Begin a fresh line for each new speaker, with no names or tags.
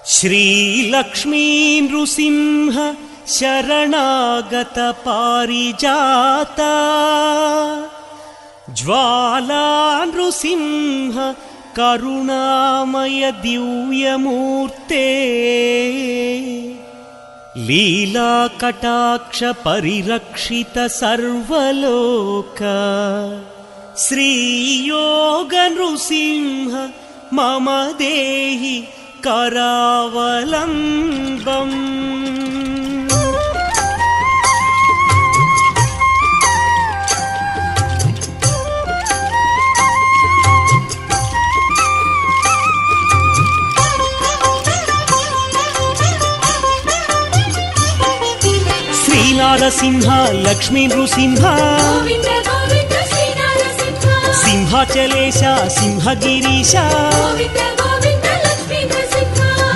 ಶ್ರೀಲಕ್ಷ್ಮೀ ನೃಸಿಂಹ ಶರಣಾಗತ ಪಾರಿಜಾತ ಜ್ವಾಲಾ ನೃಸಿಂಹ ಕರುಣಾಮಯ ದಿವ್ಯಮೂರ್ತೆ ಲೀಲಾ ಕಟಾಕ್ಷ ಪರಿರಕ್ಷಿತ ಸರ್ವಲೋಕ ಶ್ರೀಯೋಗ ನೃಸಿಂಹ ಮಮ ದೇಹಿ ಕರಾವಲಂಬಂ. ಶ್ರೀನಾರಸಿಂಹ ಲಕ್ಷ್ಮೀ ನೃಸಿಂಹ ಸಿಂಹಾಚಲೇಶ ಸಿಂಹಗಿರೀಶ